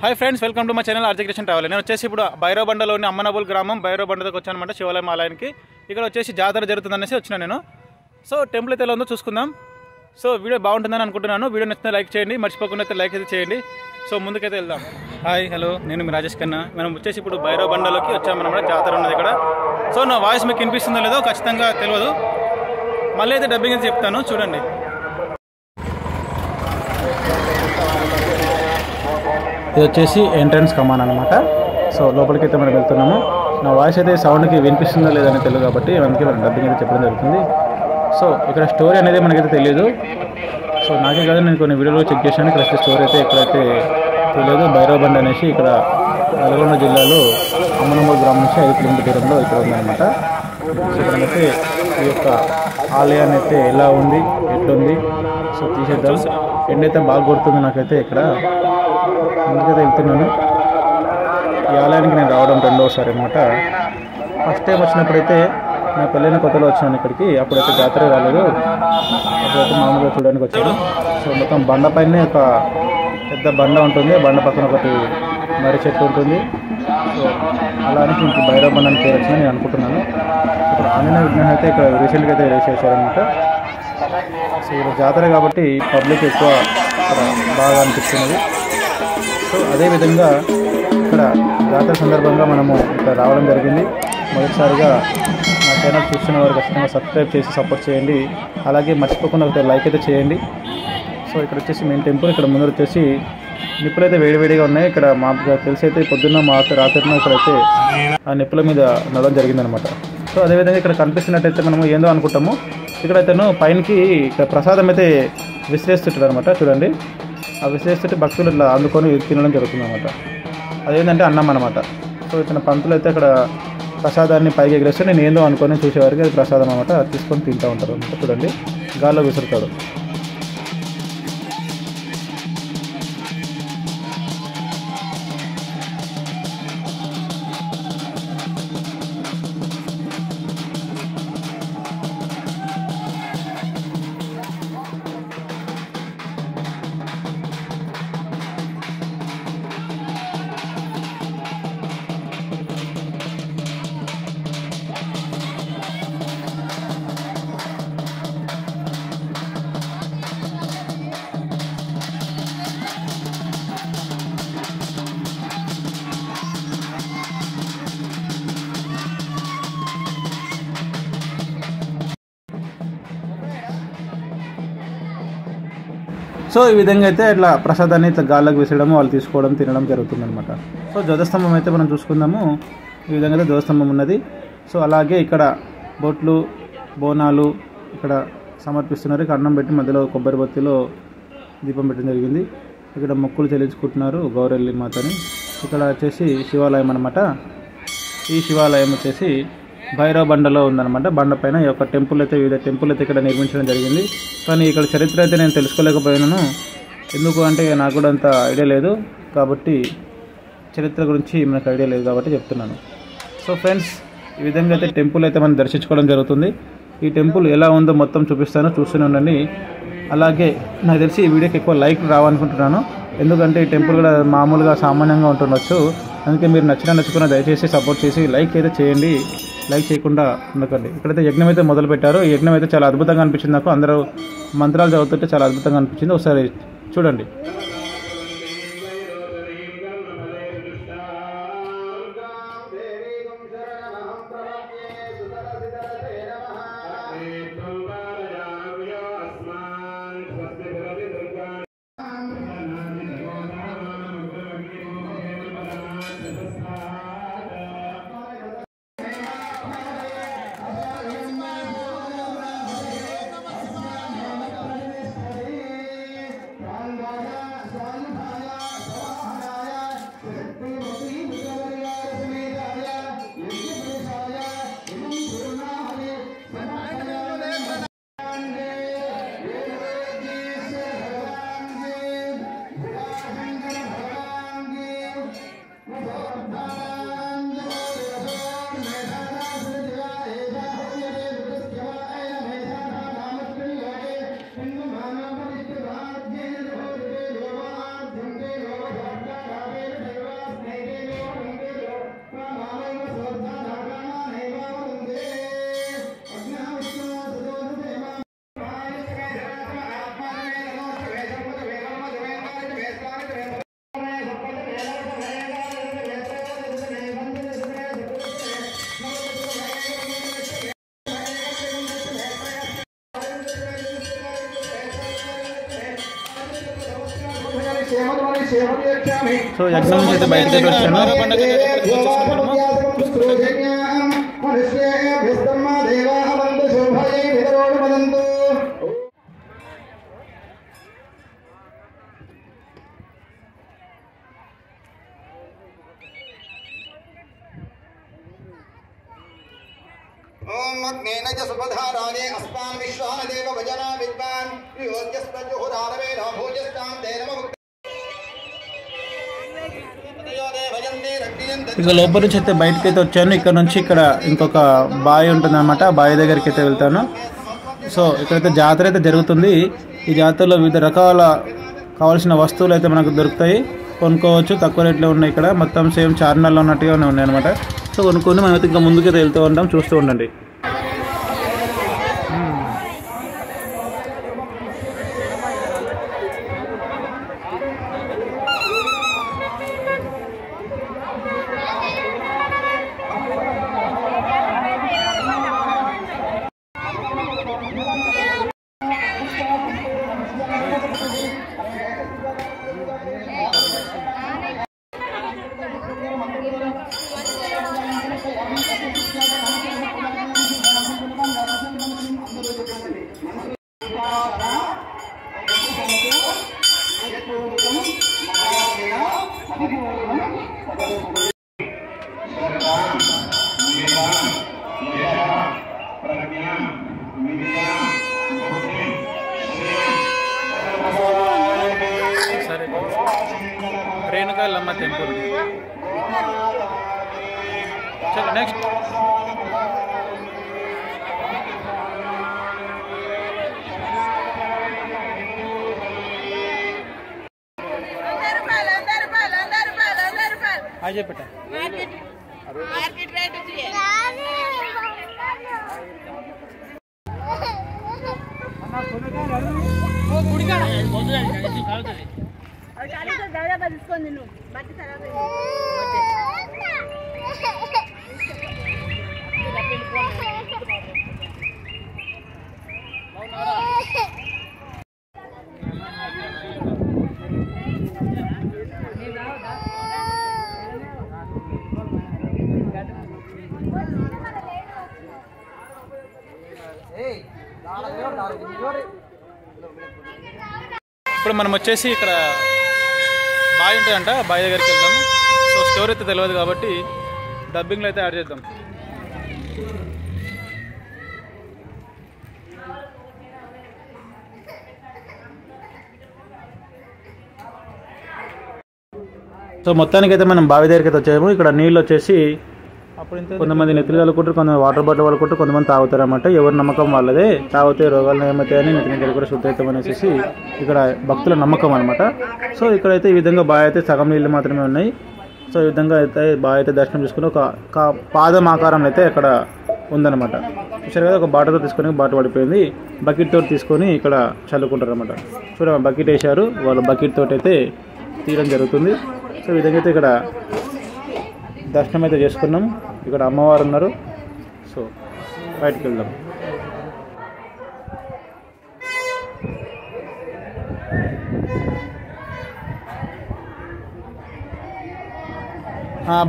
Hi friends, welcome to my channel RJ creation travel. నేను వచ్చేసి ఇప్పుడు భైరవబండలోని అమ్మనబుల్ గ్రామం భైరవబండకు వచ్చానమాట, శివాలయం ఆలయానికి. ఇక్కడ వచ్చేసి జాతర జరుగుతుందనేసి వచ్చిన నేను. సో టెంపుల్ అయితే ఎలా ఉందో చూసుకుందాం. సో వీడియో బాగుంటుందని అనుకుంటున్నాను. వీడియో నచ్చితే లైక్ చేయండి, మర్చిపోకుండా అయితే లైక్ అయితే చేయండి. సో ముందుకైతే వెళ్దాం. హాయ్, హలో, నేను మీ రాజేష్ ఖన్నా. మనం వచ్చేసి ఇప్పుడు భైరవబండలోకి వచ్చామన్నమాట. జాతర ఉన్నది ఇక్కడ. సో నా వాయిస్ మీకు వినిపిస్తుందో లేదో ఖచ్చితంగా తెలియదు, మళ్ళీ అయితే డబ్బింగ్ అయితే చెప్తాను, చూడండి. ఇది వచ్చేసి ఎంట్రన్స్ కమాన్ అనమాట. సో లోపలికి అయితే మనం వెళ్తున్నాము. నా వాయిస్ అయితే సౌండ్కి వినిపిస్తుందో లేదని తెలియదు కాబట్టి మనకి డబ్బింగ్ అయితే చెప్పడం జరుగుతుంది. సో ఇక్కడ స్టోరీ అనేది మనకైతే తెలియదు. సో నాకే కాదు, నేను కొన్ని వీడియోలో చెక్ చేశాను. ఇక్కడ స్టోరీ అయితే ఎక్కడైతే తెలియదు. భైరవబండ అనేసి ఇక్కడ నల్గొండ జిల్లాలో అమ్మనబుల్ గ్రామం నుంచి 5 కిలోమీటర్ దూరంలో ఇక్కడ ఉందన్నమాట. సో ఇక్కడైతే ఈ యొక్క ఆలయాన్ని అయితే ఎలా ఉంది, ఎట్లుంది, సో తీసేద్దాం. ఎండైతే బాగా కొడుతుంది నాకైతే. ఇక్కడ ముందుకైతే వెళ్తున్నాను. ఈ ఆలయానికి నేను రావడం 2వసారి అనమాట. ఫస్ట్ టైం వచ్చినప్పుడైతే నా పెళ్ళైన కొత్తలో వచ్చాను ఇక్కడికి. అప్పుడైతే జాతర రాలేదు, అప్పుడైతే మామూలుగా చూడడానికి వచ్చాను. సో మొత్తం బండ పైన ఒక పెద్ద బండ ఉంటుంది, బండ పక్కన ఒకటి మర్రి చెట్టు ఉంటుంది. సో అలానే ఇంక భైరవబండ అని పేరు వచ్చిందని నేను అనుకుంటున్నాను. ఇక్కడ ఆంజనేయ విగ్రహం అయితే ఇక్కడ రీసెంట్గా అయితే రేస్ చేశారనమాట. సో ఇక్కడ జాతర కాబట్టి పబ్లిక్ ఎక్కువ ఇక్కడ బాగా అనిపిస్తున్నది. సో అదేవిధంగా ఇక్కడ జాతర సందర్భంగా మనము ఇక్కడ రావడం జరిగింది. మొదటిసారిగా నా ఛానల్ చూస్తున్న వారు ఖచ్చితంగా సబ్స్క్రైబ్ చేసి సపోర్ట్ చేయండి. అలాగే మర్చిపోకుండా ఒక లైక్ అయితే చేయండి. సో ఇక్కడ వచ్చేసి మెయిన్ టెంపుల్. ఇక్కడ ముందర వచ్చేసి నిప్పులు అయితే వేడివేడిగా ఉన్నాయి. ఇక్కడ మాకు తెలిసి అయితే పొద్దున్న రాత్రిన ఇక్కడైతే ఆ నిప్పుల మీద నడవడం జరిగిందనమాట. సో అదేవిధంగా ఇక్కడ కనిపిస్తున్నట్టయితే మనము ఏందో అనుకుంటాము, ఇక్కడైతేను పైనకి ఇక్కడ ప్రసాదం అయితే విసిరేస్తుంటారు అనమాట. చూడండి, ఆ విసిరేస్తుంటే భక్తులు ఇట్లా అందుకొని తినడం జరుగుతుంది అనమాట. అదేంటంటే అన్నం అనమాట. సో ఇతను పంతులు అయితే అక్కడ ప్రసాదాన్ని పైకి ఎగిరేస్తే నేను ఏందో అనుకొని చూసేవారికి అది ప్రసాదం అనమాట. అది తీసుకొని తింటూ ఉంటారు అనమాట. చూడండి, గాల్లో విసురుతాడు. సో ఈ విధంగా అయితే ఇట్లా ప్రసాదాన్ని ఇట్లా గాల్లోకి విసరడం, వాళ్ళు తీసుకోవడం, తినడం జరుగుతుందన్నమాట. సో ధ్వజస్తంభం అయితే మనం చూసుకుందాము. ఈ విధంగా అయితే ధ్వజస్తంభం ఉన్నది. సో అలాగే ఇక్కడ బొట్లు, బోనాలు ఇక్కడ సమర్పిస్తున్నారు. ఇక్కడ అన్నం పెట్టి మధ్యలో కొబ్బరి బొత్తిలో దీపం పెట్టడం జరిగింది. ఇక్కడ మొక్కులు చెల్లించుకుంటున్నారు గౌరెల్లి మాతని. ఇక్కడ వచ్చేసి శివాలయం అనమాట. ఈ శివాలయం వచ్చేసి భైరవబండలో ఉందన్నమాట. బండ పైన ఈ యొక్క టెంపుల్ అయితే, వివిధ టెంపుల్ అయితే ఇక్కడ నిర్మించడం జరిగింది. కానీ ఇక్కడ చరిత్ర అయితే నేను తెలుసుకోలేకపోయినాను. ఎందుకు అంటే నాకు కూడా అంత ఐడియా లేదు కాబట్టి, చరిత్ర గురించి మనకు ఐడియా లేదు కాబట్టి చెప్తున్నాను. సో ఫ్రెండ్స్, ఈ విధంగా అయితే టెంపుల్ అయితే మనం దర్శించుకోవడం జరుగుతుంది. ఈ టెంపుల్ ఎలా ఉందో మొత్తం చూపిస్తాను, చూస్తూనే ఉండండి. అలాగే నాకు తెలిసి ఈ వీడియోకి ఎక్కువ లైక్ రావనుకుంటున్నాను. ఎందుకంటే ఈ టెంపుల్ కూడా మామూలుగా సామాన్యంగా ఉంటుండొచ్చు. అందుకే మీరు నచ్చుకున్న దయచేసి సపోర్ట్ చేసి లైక్ అయితే చేయండి. లైక్ చేయకుండా ఉండకండి. ఇక్కడైతే యజ్ఞం అయితే మొదలు పెట్టారు. ఈ యజ్ఞం అయితే చాలా అద్భుతంగా అనిపించింది నాకు. అందరూ మంత్రాలు చదువుతుంటే చాలా అద్భుతంగా అనిపించింది. ఒకసారి చూడండి. సో యజ్ఞం నుంచి అయితే బయటకి వచ్చాను. ओम अग्नेन च सुपधाराजे अस्मान् विश्वान देव भजना विद्वान् योज्यस्तजुहुरारवे भोजस्तां देनम ఇక లోపల నుంచి అయితే బయటకి అయితే వచ్చాను. ఇక్కడ నుంచి ఇక్కడ ఇంకొక బావి ఉంటుంది అనమాట. ఆ బావి దగ్గరికి అయితే వెళ్తాను. సో ఇక్కడైతే జాతర అయితే జరుగుతుంది. ఈ జాతరలో వివిధ రకాల కావాల్సిన వస్తువులు అయితే మనకు దొరుకుతాయి, కొనుక్కోవచ్చు. తక్కువ రేట్లో ఉన్నాయి. ఇక్కడ మొత్తం సేమ్ చార్మినార్లో ఉన్నట్టుగానే ఉన్నాయి అనమాట. సో కొనుక్కొని మనమైతే ఇంకా ముందుకైతే వెళ్తూ ఉంటాం. చూస్తూ ఉండండి. రేణుకా ఎల్లమ్మ టెంపుల్. చలో నెక్స్ట్. చెప్పట ఇప్పుడు మనం వచ్చేసి ఇక్కడ బావి ఉంటుందంట. బావి దగ్గరికి వెళ్దాం. సో స్టోరీ అయితే తెలియదు కాబట్టి డబ్బింగ్లో అయితే యాడ్ చేద్దాం. సో మొత్తానికైతే మనం బావి దగ్గరికి అయితే వచ్చాము. ఇక్కడ నీళ్ళు వచ్చేసి కొంతమంది నెత్తిలు చల్లుకుంటారు, కొంతమంది వాటర్ బాటిల్ వాడుకుంటారు, కొంతమంది తాగుతారు అన్నమాట. ఎవరి నమ్మకం వాళ్ళదే. తాగితే రోగాలు ఏమవుతాయని నెత్తిని కూడా శుద్ధ అవుతాం అనేసి ఇక్కడ భక్తుల నమ్మకం అనమాట. సో ఇక్కడైతే ఈ విధంగా బావి అయితే సగం నీళ్ళు మాత్రమే ఉన్నాయి. సో ఈ విధంగా అయితే బావి అయితే దర్శనం చేసుకుని ఒక పాదం ఆకారంలో అయితే ఇక్కడ ఉందన్నమాట. చూసారు కదా, ఒక బాటతో తీసుకొని బాట పడిపోయింది. బకెట్ తోటి తీసుకొని ఇక్కడ చల్లుకుంటారు అనమాట. చూడండి, బకెట్ వేశారు. వాళ్ళు బకెట్ తోటి అయితే తీయడం జరుగుతుంది. సో ఈ విధంగా అయితే ఇక్కడ దర్శనం అయితే చేసుకున్నాం. ఇక్కడ అమ్మవారు ఉన్నారు. సో బయటకు వెళ్దాం.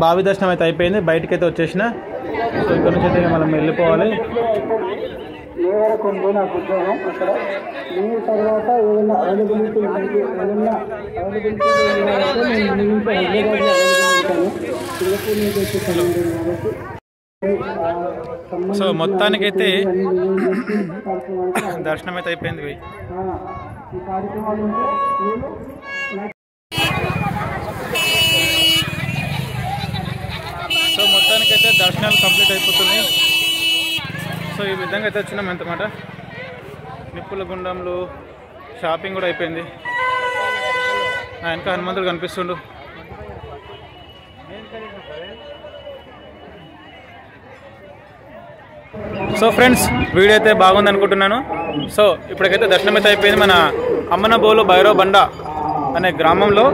బావి దర్శనం అయితే అయిపోయింది. బయటకు అయితే వచ్చేసిన. సో ఇక్కడ నుంచి అయితే మనం వెళ్ళిపోవాలి. సో మొత్తానికైతే దర్శనం అయితే అయిపోయింది. సో మొత్తానికైతే దర్శనాలు కంప్లీట్ అయిపోతున్నాయి. సో ఈ విధంగా అయితే వచ్చినాం ఎంతమాట. నిప్పుల గుండంలో షాపింగ్ కూడా అయిపోయింది. వెనక హనుమంతుడు కనిపిస్తుండు. సో ఫ్రెండ్స్, వీడియో అయితే బాగుంది అనుకుంటున్నాను. సో ఇప్పటికైతే దర్శనం అయితే అయిపోయింది. మన అమ్మనబోలు భైరవ బండ అనే గ్రామంలో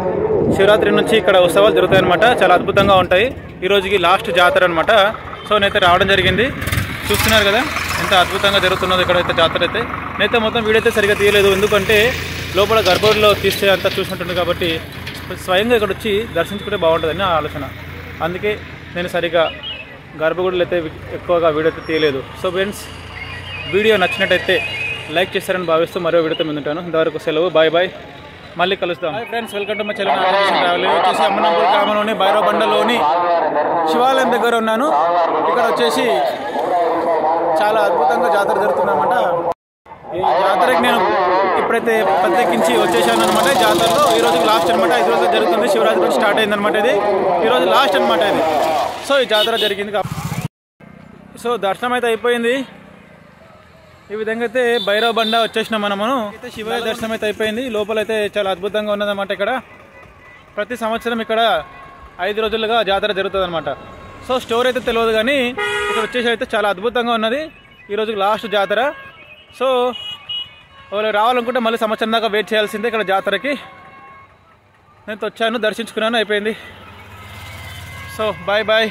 శివరాత్రి నుంచి ఇక్కడ ఉత్సవాలు జరుగుతాయి అనమాట. చాలా అద్భుతంగా ఉంటాయి. ఈ రోజుకి లాస్ట్ జాతర అనమాట. సో నేనైతే రావడం జరిగింది. చూస్తున్నారు కదా ఎంత అద్భుతంగా జరుగుతున్నది ఇక్కడైతే జాతర అయితే. నేనైతే మొత్తం వీడియో అయితే సరిగ్గా తీయలేదు, ఎందుకంటే లోపల గర్భగుడిలో తీస్తే అంతా చూసినట్టుంది కాబట్టి స్వయంగా ఇక్కడ వచ్చి దర్శించుకుంటే బాగుంటుందని నా ఆలోచన. అందుకే నేను సరిగా గర్భగుడిలో అయితే ఎక్కువగా వీడియో అయితే తీయలేదు. సో ఫ్రెండ్స్, వీడియో నచ్చినట్టయితే లైక్ చేస్తారని భావిస్తూ మరో వీడియోతో ముందుంటాను. ఇంతవరకు సెలవు, బాయ్ బాయ్, మళ్ళీ కలుస్తాం. Hi friends, welcome to my channel travel. వచ్చేసి అమ్మనంపూర్ గ్రామంలోని భైరవ బండలోని శివాలయం దగ్గర ఉన్నాను. ఇక్కడ వచ్చేసి చాలా అద్భుతంగా జాతర జరుగుతుందన్నమాట. ఈ జాతరకి నేను ఇప్పుడైతే ప్రత్యేకించి వచ్చేసాను అనమాట. జాతరలో ఈరోజు లాస్ట్ అనమాట. 5 రోజులు జరుగుతుంది. శివరాత్రి నుంచి స్టార్ట్ అయిందనమాట. ఇది ఈరోజు లాస్ట్ అనమాట ఇది. సో ఈ జాతర జరిగింది. సో దర్శనం అయితే అయిపోయింది. ఈ విధంగా అయితే భైరవ బండ వచ్చేసినాం మనము. అయితే శివయ్య దర్శనం అయితే అయిపోయింది. లోపలైతే చాలా అద్భుతంగా ఉన్నదన్నమాట. ఇక్కడ ప్రతి సంవత్సరం ఇక్కడ 5 రోజులుగా జాతర జరుగుతుంది అనమాట. సో స్టోరీ అయితే తెలియదు కానీ ఇక్కడ వచ్చేసి అయితే చాలా అద్భుతంగా ఉన్నది. ఈరోజు లాస్ట్ జాతర. సో వాళ్ళు రావాలనుకుంటే మళ్ళీ సంవత్సరం దాకా వెయిట్ చేయాల్సిందే. ఇక్కడ జాతరకి నేను వచ్చాను, దర్శించుకున్నాను, అయిపోయింది. So bye bye.